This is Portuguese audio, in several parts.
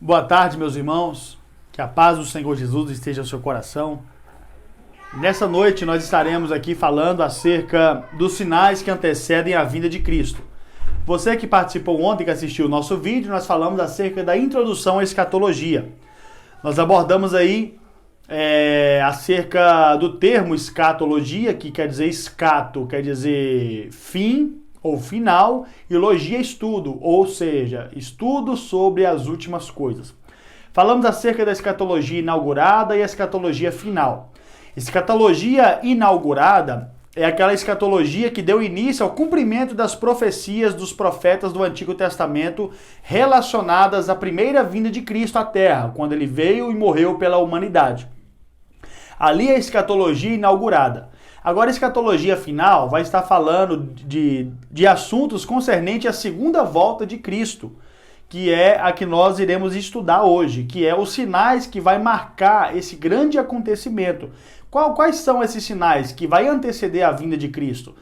Boa tarde, meus irmãos. Que a paz do Senhor Jesus esteja no seu coração. Nessa noite nós estaremos aqui falando acerca dos sinais que antecedem a vinda de Cristo. Você que participou ontem, que assistiu o nosso vídeo, nós falamos acerca da introdução à escatologia. Nós abordamos aí acerca do termo escatologia, que quer dizer escato, quer dizer fim ou final, e logia estudo, ou seja, estudo sobre as últimas coisas. Falamos acerca da escatologia inaugurada e a escatologia final. Escatologia inaugurada é aquela escatologia que deu início ao cumprimento das profecias dos profetas do Antigo Testamento relacionadas à primeira vinda de Cristo à Terra, quando ele veio e morreu pela humanidade. Ali é a escatologia inaugurada. Agora, a escatologia final vai estar falando de assuntos concernentes à segunda volta de Cristo, que é a que nós iremos estudar hoje, que é os sinais que vai marcar esse grande acontecimento. Quais são esses sinais que vai anteceder a vinda de Cristo?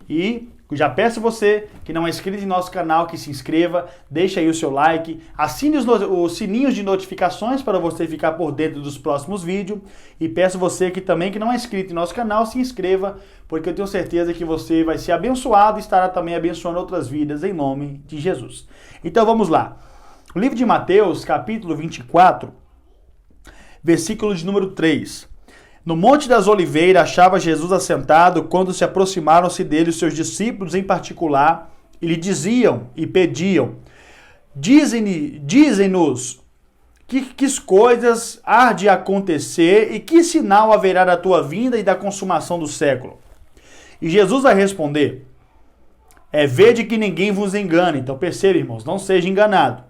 E já peço você que não é inscrito em nosso canal, que se inscreva, deixe aí o seu like, assine os sininhos de notificações para você ficar por dentro dos próximos vídeos. E peço você que também que não é inscrito em nosso canal, se inscreva, porque eu tenho certeza que você vai ser abençoado e estará também abençoando outras vidas em nome de Jesus. Então vamos lá. O livro de Mateus, capítulo 24, versículo de número 3. No Monte das Oliveiras achava Jesus assentado quando se aproximaram-se dele os seus discípulos em particular e lhe diziam e pediam: Dizem-nos que coisas há de acontecer e que sinal haverá da tua vinda e da consumação do século. E Jesus vai responder: vede que ninguém vos engane. Então perceba, irmãos, não seja enganado.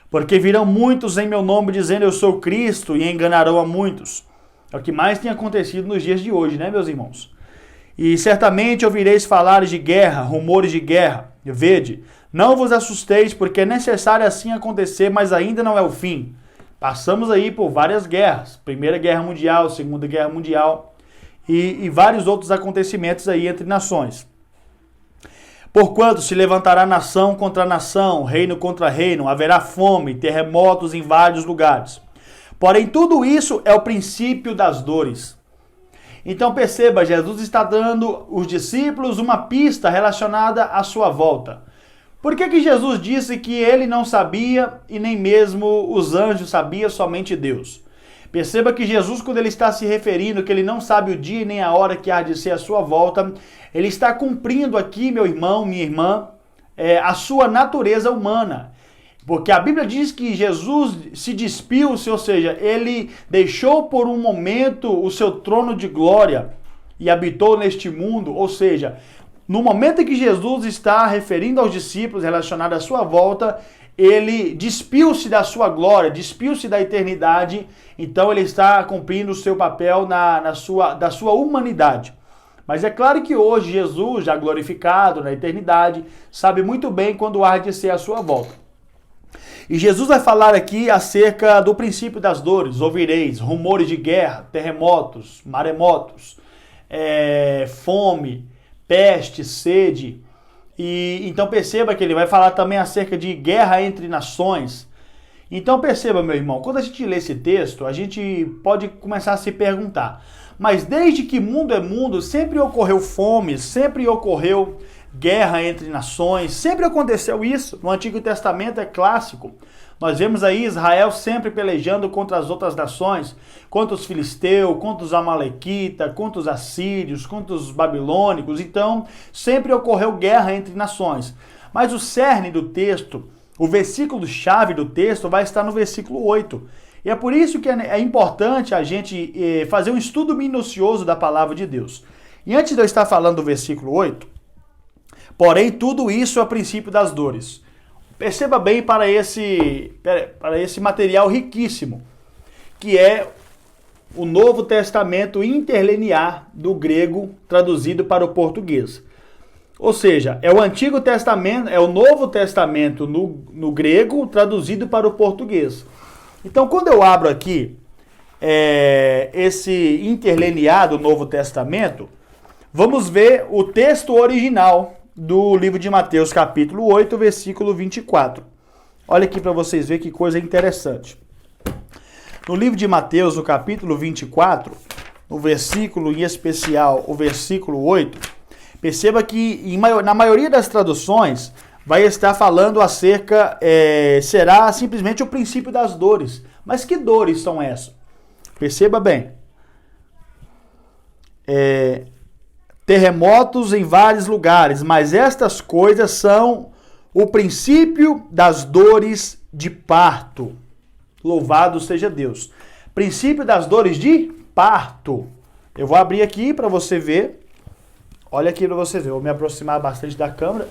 Porque virão muitos em meu nome dizendo eu sou Cristo e enganarão a muitos. É o que mais tem acontecido nos dias de hoje, né, meus irmãos? E certamente ouvireis falar de guerra, rumores de guerra. Vede, não vos assusteis, porque é necessário assim acontecer, mas ainda não é o fim. Passamos aí por várias guerras. Primeira Guerra Mundial, Segunda Guerra Mundial e vários outros acontecimentos aí entre nações. Porquanto se levantará nação contra nação, reino contra reino, haverá fome, terremotos em vários lugares. Porém, tudo isso é o princípio das dores. Então perceba, Jesus está dando aos discípulos uma pista relacionada à sua volta. Por que Jesus disse que ele não sabia e nem mesmo os anjos sabiam, somente Deus? Perceba que Jesus, quando ele está se referindo que ele não sabe o dia e nem a hora que há de ser a sua volta, ele está cumprindo aqui, meu irmão, minha irmã, a sua natureza humana. Porque a Bíblia diz que Jesus se despiu, ou seja, ele deixou por um momento o seu trono de glória e habitou neste mundo. Ou seja, no momento em que Jesus está referindo aos discípulos relacionado à sua volta, ele despiu-se da sua glória, despiu-se da eternidade, então ele está cumprindo o seu papel da sua humanidade. Mas é claro que hoje Jesus, já glorificado na eternidade, sabe muito bem quando há de ser a sua volta. E Jesus vai falar aqui acerca do princípio das dores. Ouvireis rumores de guerra, terremotos, maremotos, fome, peste, sede. E então perceba que ele vai falar também acerca de guerra entre nações. Então perceba, meu irmão, quando a gente lê esse texto, a gente pode começar a se perguntar: mas desde que mundo é mundo, sempre ocorreu fome, sempre ocorreu guerra entre nações, sempre aconteceu isso. No Antigo Testamento é clássico. Nós vemos aí Israel sempre pelejando contra as outras nações, contra os filisteus, contra os amalequitas, contra os assírios, contra os babilônicos. Então, sempre ocorreu guerra entre nações. Mas o cerne do texto, o versículo-chave do texto vai estar no versículo 8. E é por isso que é importante a gente fazer um estudo minucioso da palavra de Deus. E antes de eu estar falando do versículo 8, porém, tudo isso é o princípio das dores. Perceba bem para esse material riquíssimo, que é o Novo Testamento interlinear do grego traduzido para o português. Ou seja, é o Antigo Testamento, é o Novo Testamento no grego traduzido para o português. Então, quando eu abro aqui esse interlinear do Novo Testamento, vamos ver o texto original do livro de Mateus, capítulo 8, versículo 24. Olha aqui para vocês verem que coisa interessante. No livro de Mateus, no capítulo 24, no versículo em especial, o versículo 8, perceba que na maioria das traduções vai estar falando acerca, será simplesmente o princípio das dores. Mas que dores são essas? Perceba bem. Terremotos em vários lugares, mas estas coisas são o princípio das dores de parto. Louvado seja Deus. Princípio das dores de parto. Eu vou abrir aqui para você ver. Olha aqui para você ver. Eu vou me aproximar bastante da câmera.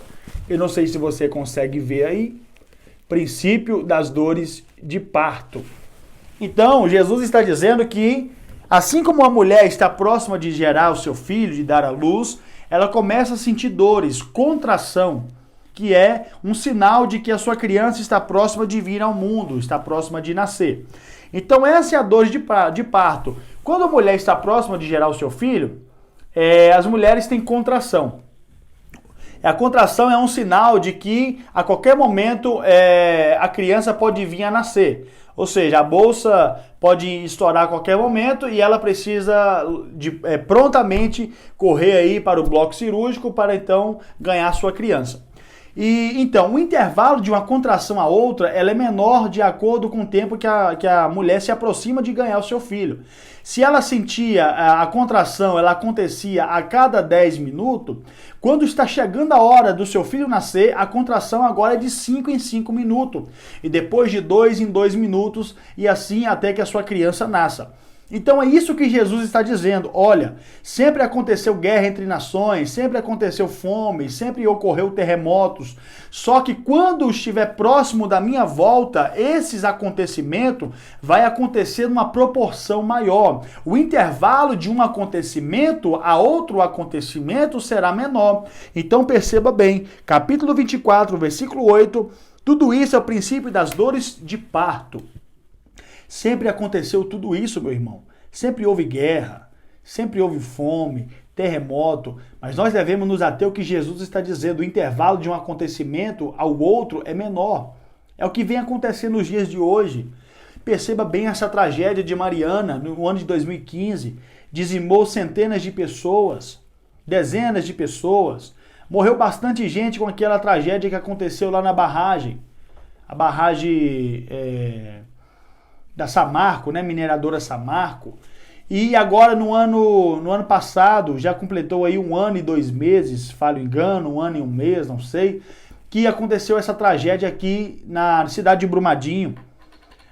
Eu não sei se você consegue ver aí. Princípio das dores de parto. Então, Jesus está dizendo que, assim como a mulher está próxima de gerar o seu filho, de dar à luz, ela começa a sentir dores, contração, que é um sinal de que a sua criança está próxima de vir ao mundo, está próxima de nascer. Então essa é a dor de parto. Quando a mulher está próxima de gerar o seu filho, as mulheres têm contração. A contração é um sinal de que a qualquer momento a criança pode vir a nascer. Ou seja, a bolsa pode estourar a qualquer momento e ela precisa prontamente correr aí para o bloco cirúrgico para então ganhar sua criança. E então, o intervalo de uma contração a outra, ela é menor de acordo com o tempo que a mulher se aproxima de ganhar o seu filho. Se ela sentia a contração, ela acontecia a cada 10 minutos, quando está chegando a hora do seu filho nascer, a contração agora é de 5 em 5 minutos. E depois de 2 em 2 minutos, e assim até que a sua criança nasça. Então é isso que Jesus está dizendo. Olha, sempre aconteceu guerra entre nações, sempre aconteceu fome, sempre ocorreu terremotos. Só que quando estiver próximo da minha volta, esses acontecimentos vai acontecer numa proporção maior. O intervalo de um acontecimento a outro acontecimento será menor. Então perceba bem, capítulo 24, versículo 8, tudo isso é o princípio das dores de parto. Sempre aconteceu tudo isso, meu irmão. Sempre houve guerra, sempre houve fome, terremoto, mas nós devemos nos ater ao que Jesus está dizendo. O intervalo de um acontecimento ao outro é menor. É o que vem acontecendo nos dias de hoje. Perceba bem essa tragédia de Mariana, no ano de 2015. Dizimou centenas de pessoas, dezenas de pessoas. Morreu bastante gente com aquela tragédia que aconteceu lá na barragem. A barragem da Samarco, né, mineradora Samarco, e agora no ano passado, já completou aí 1 ano e 2 meses, falho engano, 1 ano e 1 mês, não sei, que aconteceu essa tragédia aqui na cidade de Brumadinho.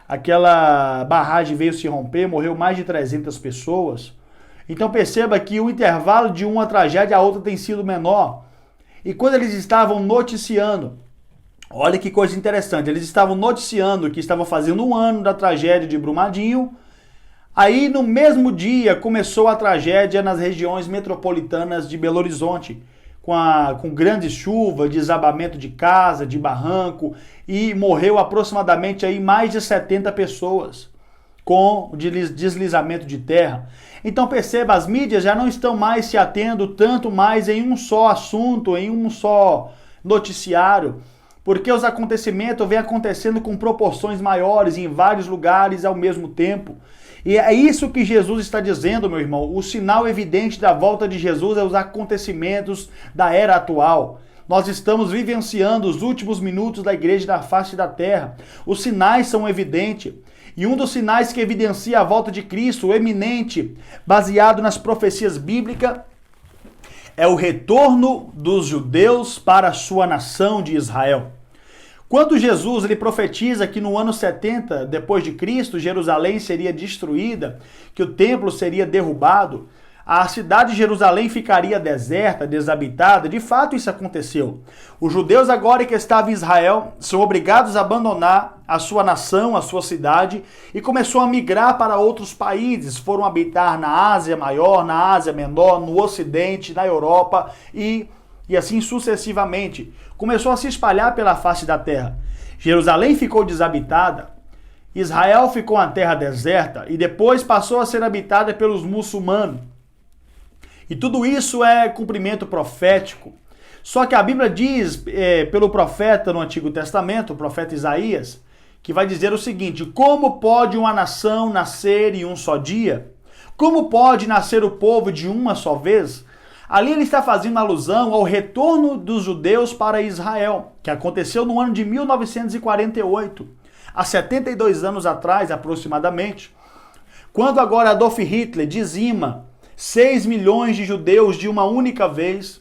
Aquela barragem veio se romper, morreu mais de 300 pessoas. Então perceba que o intervalo de uma tragédia a outra tem sido menor. E quando eles estavam noticiando, olha que coisa interessante, eles estavam noticiando que estavam fazendo 1 ano da tragédia de Brumadinho, aí no mesmo dia começou a tragédia nas regiões metropolitanas de Belo Horizonte, com grandes chuvas, desabamento de casa, de barranco, e morreu aproximadamente aí mais de 70 pessoas com deslizamento de terra. Então perceba, as mídias já não estão mais se atendo tanto mais em um só assunto, em um só noticiário, porque os acontecimentos vêm acontecendo com proporções maiores em vários lugares ao mesmo tempo. E é isso que Jesus está dizendo, meu irmão. O sinal evidente da volta de Jesus é os acontecimentos da era atual. Nós estamos vivenciando os últimos minutos da igreja da face da terra. Os sinais são evidentes. E um dos sinais que evidencia a volta de Cristo, o eminente, baseado nas profecias bíblicas, é o retorno dos judeus para a sua nação de Israel. Quando Jesus ele profetiza que no ano 70 depois de Cristo, Jerusalém seria destruída, que o templo seria derrubado, a cidade de Jerusalém ficaria deserta, desabitada, de fato isso aconteceu. Os judeus agora que estavam em Israel são obrigados a abandonar a sua nação, a sua cidade, e começou a migrar para outros países, foram habitar na Ásia Maior, na Ásia Menor, no Ocidente, na Europa e assim sucessivamente. Começou a se espalhar pela face da terra. Jerusalém ficou desabitada, Israel ficou uma terra deserta e depois passou a ser habitada pelos muçulmanos. E tudo isso é cumprimento profético. Só que a Bíblia diz, pelo profeta no Antigo Testamento, o profeta Isaías, que vai dizer o seguinte: como pode uma nação nascer em um só dia? Como pode nascer o povo de uma só vez? Ali ele está fazendo alusão ao retorno dos judeus para Israel, que aconteceu no ano de 1948, há 72 anos atrás aproximadamente, quando agora Adolf Hitler dizima 6 milhões de judeus de uma única vez.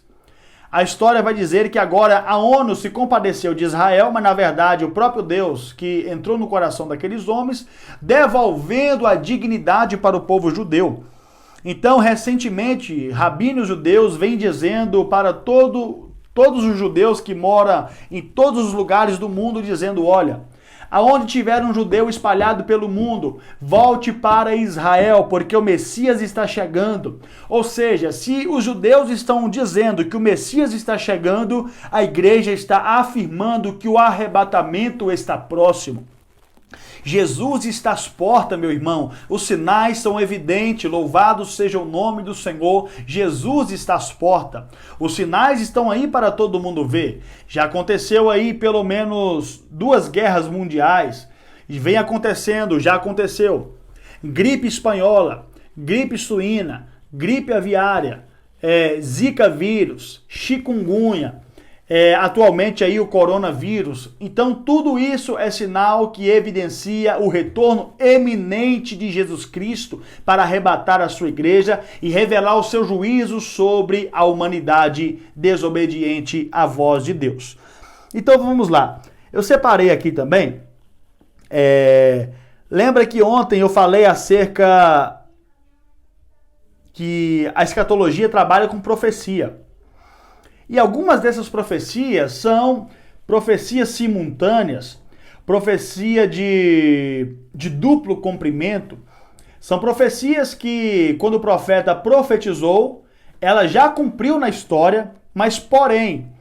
A história vai dizer que agora a ONU se compadeceu de Israel, mas na verdade o próprio Deus que entrou no coração daqueles homens, devolvendo a dignidade para o povo judeu. Então, recentemente, rabinos judeus vêm dizendo para todos os judeus que moram em todos os lugares do mundo, dizendo: olha, aonde tiver um judeu espalhado pelo mundo, volte para Israel, porque o Messias está chegando. Ou seja, se os judeus estão dizendo que o Messias está chegando, a igreja está afirmando que o arrebatamento está próximo. Jesus está às portas, meu irmão. Os sinais são evidentes. Louvado seja o nome do Senhor. Jesus está às portas. Os sinais estão aí para todo mundo ver. Já aconteceu aí pelo menos 2 guerras mundiais. E vem acontecendo, já aconteceu. Gripe espanhola, gripe suína, gripe aviária, zika vírus, chikungunya. Atualmente aí o coronavírus. Então tudo isso é sinal que evidencia o retorno eminente de Jesus Cristo para arrebatar a sua igreja e revelar o seu juízo sobre a humanidade desobediente à voz de Deus. Então vamos lá. Eu separei aqui também. Lembra que ontem eu falei acerca que a escatologia trabalha com profecia. E algumas dessas profecias são profecias simultâneas, profecia de duplo cumprimento. São profecias que, quando o profeta profetizou, ela já cumpriu na história, mas porém,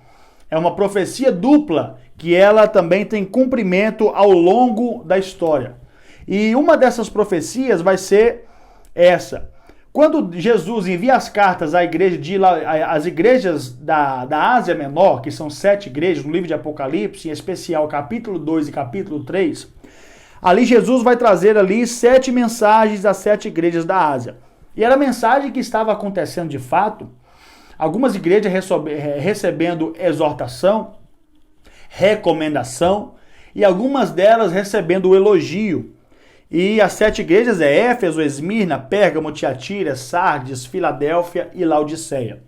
é uma profecia dupla, que ela também tem cumprimento ao longo da história. E uma dessas profecias vai ser essa. Quando Jesus envia as cartas à igreja às igrejas da Ásia Menor, que são 7 igrejas no livro de Apocalipse, em especial capítulo 2 e capítulo 3, ali Jesus vai trazer ali 7 mensagens às 7 igrejas da Ásia. E era a mensagem que estava acontecendo de fato, algumas igrejas recebendo exortação, recomendação, e algumas delas recebendo o elogio. E as 7 igrejas é Éfeso, Esmirna, Pérgamo, Tiatira, Sardes, Filadélfia e Laodiceia.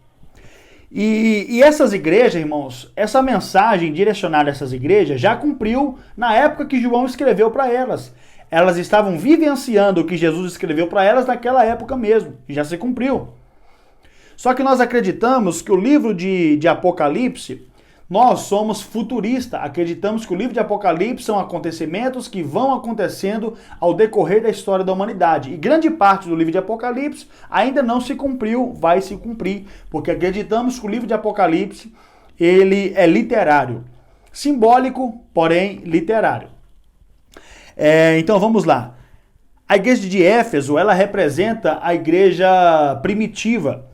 E essas igrejas, irmãos, essa mensagem direcionada a essas igrejas já cumpriu na época que João escreveu para elas. Elas estavam vivenciando o que Jesus escreveu para elas naquela época mesmo, e já se cumpriu. Só que nós acreditamos que o livro de Apocalipse, nós somos futuristas, acreditamos que o livro de Apocalipse são acontecimentos que vão acontecendo ao decorrer da história da humanidade. E grande parte do livro de Apocalipse ainda não se cumpriu, vai se cumprir, porque acreditamos que o livro de Apocalipse ele é literário, simbólico, porém literário. Então vamos lá. A igreja de Éfeso, ela representa a igreja primitiva,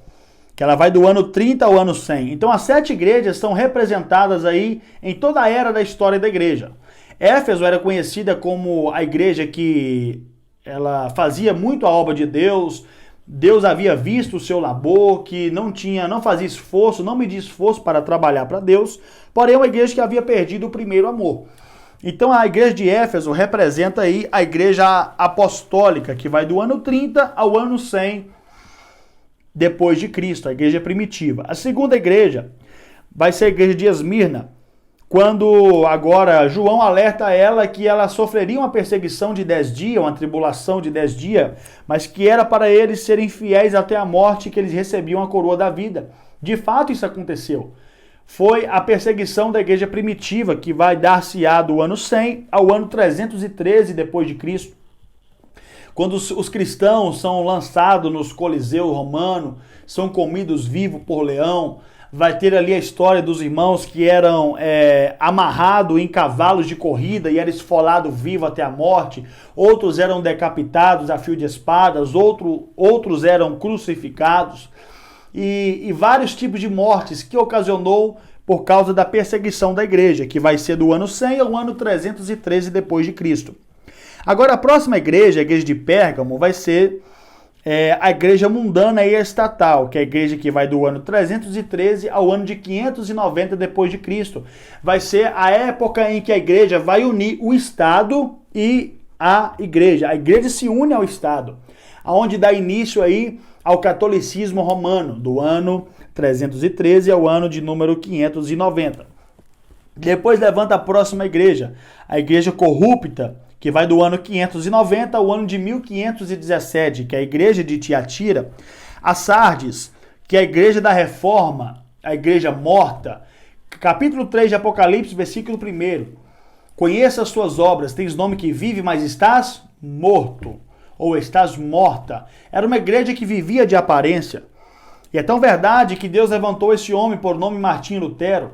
que ela vai do ano 30 ao ano 100. Então as 7 igrejas são representadas aí em toda a era da história da igreja. Éfeso era conhecida como a igreja que ela fazia muito a obra de Deus. Deus havia visto o seu labor, que não fazia esforço, não media esforço para trabalhar para Deus, porém é uma igreja que havia perdido o primeiro amor. Então a igreja de Éfeso representa aí a igreja apostólica, que vai do ano 30 ao ano 100 depois de Cristo, a igreja primitiva. A segunda igreja vai ser a igreja de Esmirna, quando agora João alerta ela que ela sofreria uma perseguição de 10 dias, uma tribulação de 10 dias, mas que era para eles serem fiéis até a morte, que eles recebiam a coroa da vida. De fato isso aconteceu. Foi a perseguição da igreja primitiva, que vai dar-se-á do ano 100 ao ano 313 depois de Cristo. Quando os cristãos são lançados nos coliseus romanos, são comidos vivos por leão, vai ter ali a história dos irmãos que eram amarrados em cavalos de corrida e eram esfolados vivos até a morte, outros eram decapitados a fio de espadas, outros eram crucificados, e vários tipos de mortes que ocasionou por causa da perseguição da igreja, que vai ser do ano 100 ao ano 313 depois de Cristo. Agora, a próxima igreja, a igreja de Pérgamo, vai ser a igreja mundana e estatal, que é a igreja que vai do ano 313 ao ano de 590 depois de Cristo. Vai ser a época em que a igreja vai unir o Estado e a igreja. A igreja se une ao Estado, aonde dá início aí ao catolicismo romano, do ano 313 ao ano de número 590. Depois levanta a próxima igreja, a igreja corrupta, que vai do ano 590 ao ano de 1517, que é a igreja de Tiatira. A Sardes, que é a igreja da reforma, a igreja morta. Capítulo 3 de Apocalipse, versículo 1. Conheça as suas obras, tens nome que vive, mas estás morto, ou estás morta. Era uma igreja que vivia de aparência. E é tão verdade que Deus levantou esse homem por nome Martinho Lutero,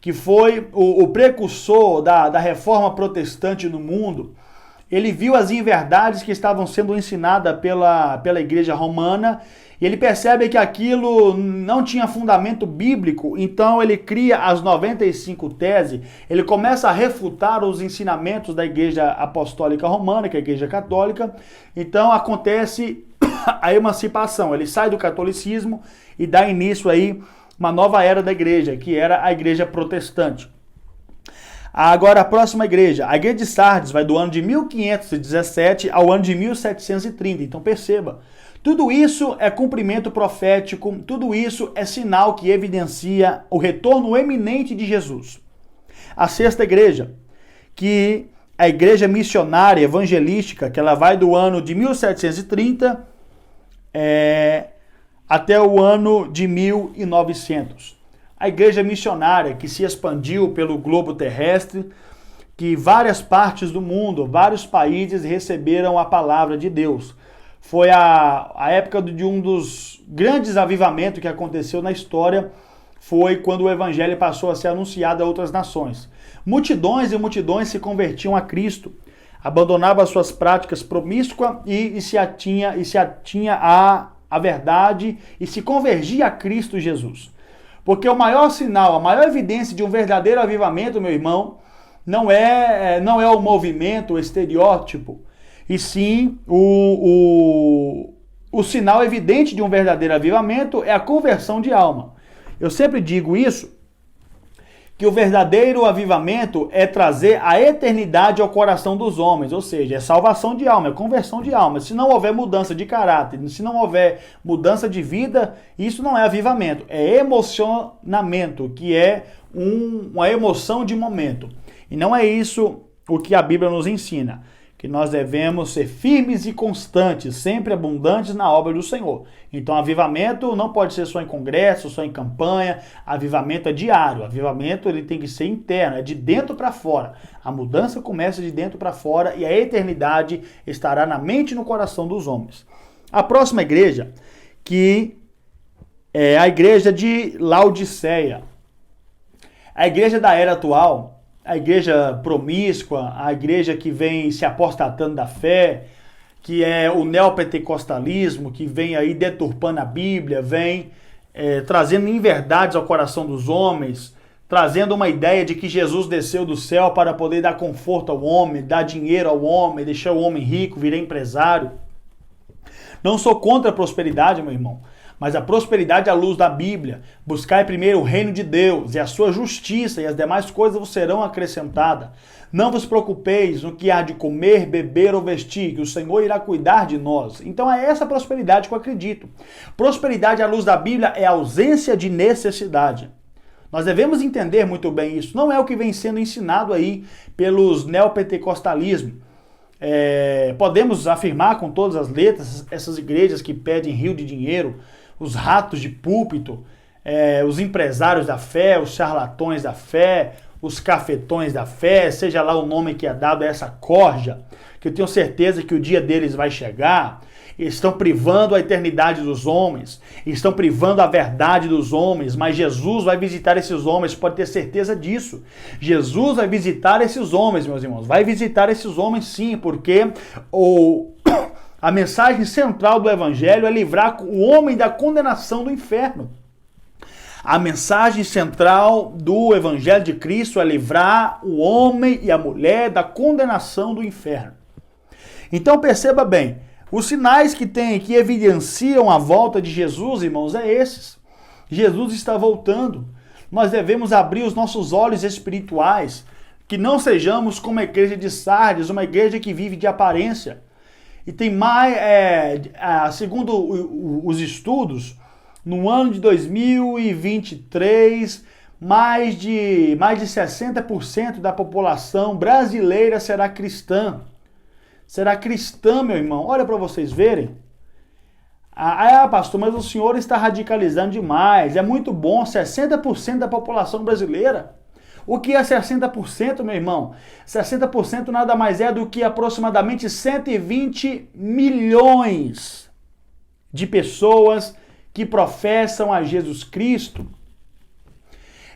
que foi o precursor da reforma protestante no mundo. Ele viu as inverdades que estavam sendo ensinadas pela igreja romana e ele percebe que aquilo não tinha fundamento bíblico, então ele cria as 95 teses, ele começa a refutar os ensinamentos da igreja apostólica romana, que é a igreja católica. Então acontece a emancipação, ele sai do catolicismo e dá início aí uma nova era da igreja, que era a igreja protestante. Agora a próxima igreja, a igreja de Sardes, vai do ano de 1517 ao ano de 1730. Então perceba, tudo isso é cumprimento profético, tudo isso é sinal que evidencia o retorno eminente de Jesus. A sexta igreja, que é a igreja missionária evangelística, que ela vai do ano de 1730 até o ano de 1900. A igreja missionária que se expandiu pelo globo terrestre, que várias partes do mundo, vários países receberam a palavra de Deus. Foi a época de um dos grandes avivamentos que aconteceu na história, foi quando o evangelho passou a ser anunciado a outras nações. Multidões e multidões se convertiam a Cristo, abandonavam as suas práticas promíscuas e se atinha à verdade e se convergia a Cristo Jesus. Porque o maior sinal, a maior evidência de um verdadeiro avivamento, meu irmão, não é o movimento, o estereótipo, e sim o sinal evidente de um verdadeiro avivamento é a conversão de alma. Eu sempre digo isso, que o verdadeiro avivamento é trazer a eternidade ao coração dos homens, ou seja, é salvação de alma, é conversão de alma. Se não houver mudança de caráter, se não houver mudança de vida, isso não é avivamento, é emocionamento, que é uma emoção de momento. E não é isso o que a Bíblia nos ensina, que nós devemos ser firmes e constantes, sempre abundantes na obra do Senhor. Então, avivamento não pode ser só em congresso, só em campanha. Avivamento é diário. Avivamento ele tem que ser interno, é de dentro para fora. A mudança começa de dentro para fora e a eternidade estará na mente e no coração dos homens. A próxima igreja, que é a igreja de Laodiceia. A igreja da era atual, a igreja promíscua, a igreja que vem se apostatando da fé, que é o neopentecostalismo, que vem aí deturpando a Bíblia, vem trazendo inverdades ao coração dos homens, trazendo uma ideia de que Jesus desceu do céu para poder dar conforto ao homem, dar dinheiro ao homem, deixar o homem rico, virar empresário. Não sou contra a prosperidade, meu irmão, mas a prosperidade à luz da Bíblia. Buscai primeiro o reino de Deus e a sua justiça, e as demais coisas vos serão acrescentadas. Não vos preocupeis no que há de comer, beber ou vestir, que o Senhor irá cuidar de nós. Então é essa prosperidade que eu acredito. Prosperidade à luz da Bíblia é ausência de necessidade. Nós devemos entender muito bem isso. Não é o que vem sendo ensinado aí pelos neopentecostalismos. Podemos afirmar com todas as letras, essas igrejas que pedem rio de dinheiro, os ratos de púlpito, os empresários da fé, os charlatões da fé, os cafetões da fé, seja lá o nome que é dado a essa corja, que eu tenho certeza que o dia deles vai chegar. Estão privando a eternidade dos homens, estão privando a verdade dos homens, mas Jesus vai visitar esses homens, pode ter certeza disso. Jesus vai visitar esses homens, meus irmãos, vai visitar esses homens sim, porque a mensagem central do Evangelho é livrar o homem da condenação do inferno. A mensagem central do Evangelho de Cristo é livrar o homem e a mulher da condenação do inferno. Então perceba bem, os sinais que evidenciam a volta de Jesus, irmãos, é esses. Jesus está voltando. Nós devemos abrir os nossos olhos espirituais, que não sejamos como a igreja de Sardes, uma igreja que vive de aparência. E tem mais, segundo os estudos, no ano de 2023, mais de 60% da população brasileira será cristã. Será cristã, meu irmão. Olha para vocês verem. Pastor, mas o senhor está radicalizando demais. É muito bom, 60% da população brasileira. O que é 60%, meu irmão? 60% nada mais é do que aproximadamente 120 milhões de pessoas que professam a Jesus Cristo.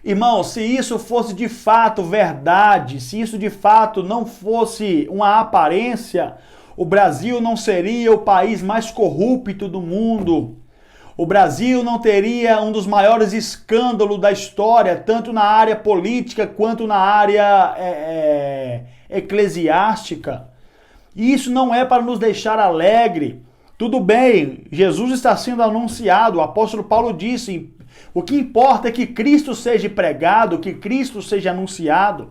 Irmão, se isso fosse de fato verdade, se isso de fato não fosse uma aparência, o Brasil não seria o país mais corrupto do mundo. O Brasil não teria um dos maiores escândalos da história, tanto na área política quanto na área eclesiástica. E isso não é para nos deixar alegre. Tudo bem, Jesus está sendo anunciado, o apóstolo Paulo disse, o que importa é que Cristo seja pregado, que Cristo seja anunciado.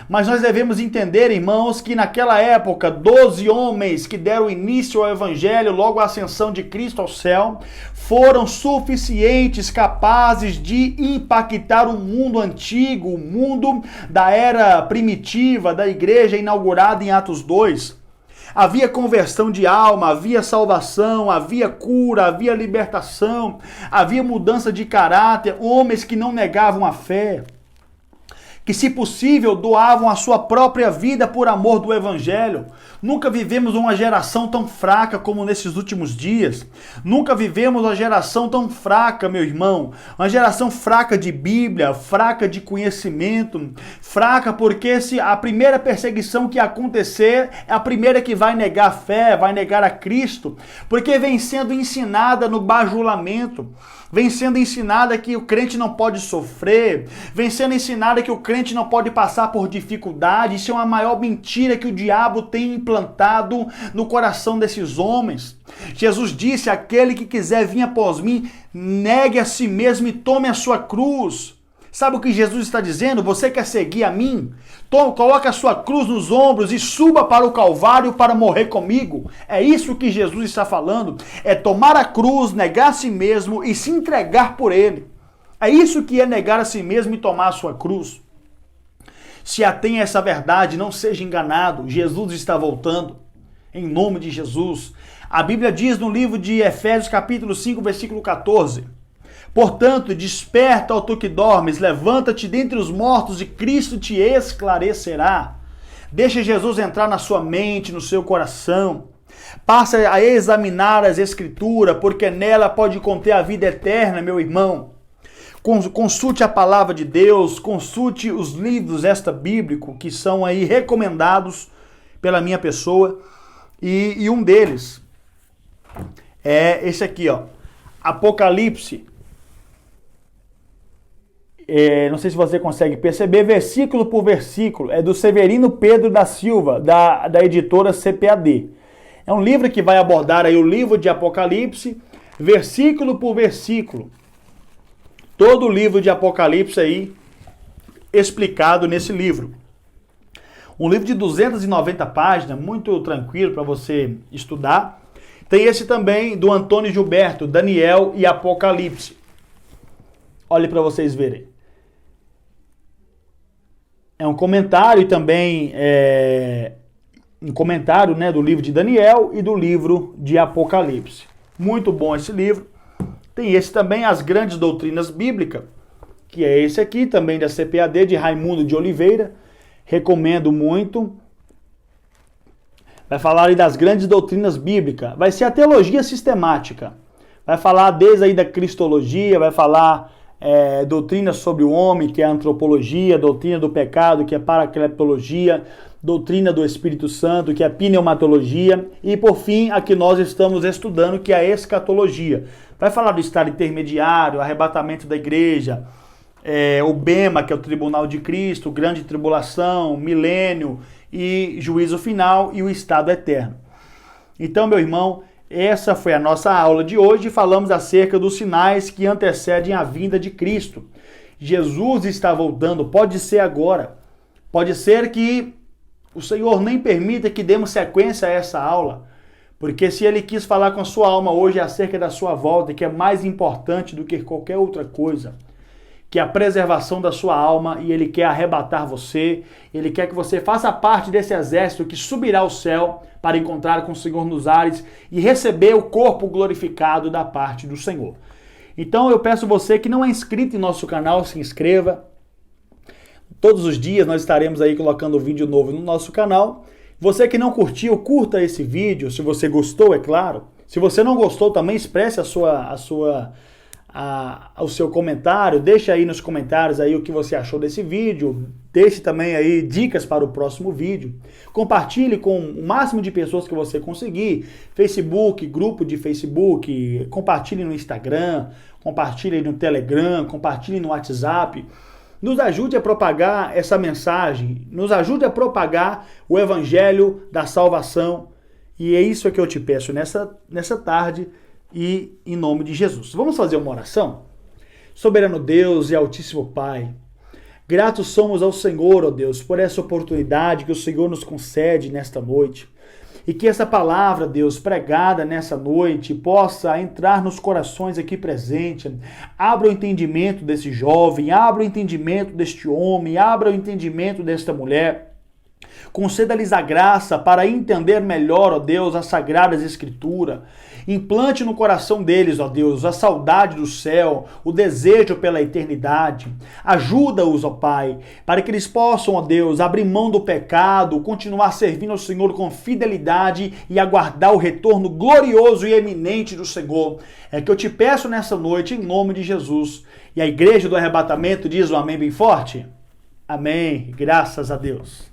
Mas nós devemos entender, irmãos, que naquela época, 12 homens que deram início ao Evangelho, logo à ascensão de Cristo ao céu, foram suficientes, capazes de impactar o mundo antigo, o mundo da era primitiva, da igreja inaugurada em Atos 2. Havia conversão de alma, havia salvação, havia cura, havia libertação, havia mudança de caráter, homens que não negavam a fé, que, se possível, doavam a sua própria vida por amor do Evangelho. Nunca vivemos uma geração tão fraca como nesses últimos dias. Nunca vivemos uma geração tão fraca, meu irmão. Uma geração fraca de Bíblia, fraca de conhecimento, fraca porque a primeira perseguição que acontecer é a primeira que vai negar a fé, vai negar a Cristo, porque vem sendo ensinada no bajulamento. Vem sendo ensinada que o crente não pode sofrer, vem sendo ensinada que o crente não pode passar por dificuldade. Isso é uma maior mentira que o diabo tem implantado no coração desses homens. Jesus disse, aquele que quiser vir após mim, negue a si mesmo e tome a sua cruz. Sabe o que Jesus está dizendo? Você quer seguir a mim? Coloque a sua cruz nos ombros e suba para o Calvário para morrer comigo. É isso que Jesus está falando. É tomar a cruz, negar a si mesmo e se entregar por ele. É isso que é negar a si mesmo e tomar a sua cruz. Se atenha a essa verdade, não seja enganado. Jesus está voltando. Em nome de Jesus. A Bíblia diz no livro de Efésios capítulo 5, versículo 14... Portanto, desperta, ó tu que dormes, levanta-te dentre os mortos e Cristo te esclarecerá. Deixa Jesus entrar na sua mente, no seu coração. Passa a examinar as Escrituras, porque nela pode conter a vida eterna, meu irmão. Consulte a palavra de Deus, consulte os livros extra-bíblicos que são aí recomendados pela minha pessoa. E um deles é esse aqui, ó, Apocalipse. Não sei se você consegue perceber, versículo por versículo, é do Severino Pedro da Silva, da editora CPAD. É um livro que vai abordar aí o livro de Apocalipse, versículo por versículo. Todo o livro de Apocalipse aí explicado nesse livro. Um livro de 290 páginas, muito tranquilo para você estudar. Tem esse também do Antônio Gilberto, Daniel e Apocalipse. Olhe para vocês verem. É um comentário também, um comentário, né, do livro de Daniel e do livro de Apocalipse. Muito bom esse livro. Tem esse também, As Grandes Doutrinas Bíblicas, que é esse aqui, também da CPAD, de Raimundo de Oliveira. Recomendo muito. Vai falar aí das grandes doutrinas bíblicas. Vai ser a teologia sistemática. Vai falar desde aí da cristologia, vai falar doutrina sobre o homem, que é a antropologia, doutrina do pecado, que é a paracletologia, doutrina do Espírito Santo, que é a pneumatologia, e por fim, a que nós estamos estudando, que é a escatologia. Vai falar do estado intermediário, arrebatamento da igreja, o Bema, que é o tribunal de Cristo, grande tribulação, milênio e juízo final e o estado eterno. Então, meu irmão, essa foi a nossa aula de hoje. Falamos acerca dos sinais que antecedem a vinda de Cristo. Jesus está voltando, pode ser agora. Pode ser que o Senhor nem permita que demos sequência a essa aula, porque se Ele quis falar com a sua alma hoje acerca da sua volta, que é mais importante do que qualquer outra coisa, que é a preservação da sua alma, e Ele quer arrebatar você, Ele quer que você faça parte desse exército que subirá ao céu para encontrar com o Senhor nos ares e receber o corpo glorificado da parte do Senhor. Então eu peço você que não é inscrito em nosso canal, se inscreva. Todos os dias nós estaremos aí colocando vídeo novo no nosso canal. Você que não curtiu, curta esse vídeo, se você gostou, é claro. Se você não gostou, também expresse o seu comentário, deixa aí nos comentários aí o que você achou desse vídeo, deixe também aí dicas para o próximo vídeo, compartilhe com o máximo de pessoas que você conseguir, Facebook, grupo de Facebook, compartilhe no Instagram, compartilhe no Telegram, compartilhe no WhatsApp, nos ajude a propagar essa mensagem, nos ajude a propagar o Evangelho da salvação, e é isso que eu te peço nessa tarde, e em nome de Jesus. Vamos fazer uma oração? Soberano Deus e Altíssimo Pai, gratos somos ao Senhor, ó Deus, por essa oportunidade que o Senhor nos concede nesta noite. E que essa palavra, Deus, pregada nessa noite, possa entrar nos corações aqui presentes. Abra o entendimento desse jovem, abra o entendimento deste homem, abra o entendimento desta mulher. Conceda-lhes a graça para entender melhor, ó Deus, as Sagradas Escrituras. Implante no coração deles, ó Deus, a saudade do céu, o desejo pela eternidade. Ajuda-os, ó Pai, para que eles possam, ó Deus, abrir mão do pecado, continuar servindo ao Senhor com fidelidade e aguardar o retorno glorioso e eminente do Senhor. É que eu te peço nessa noite, em nome de Jesus. E a igreja do arrebatamento diz um amém bem forte? Amém. Graças a Deus.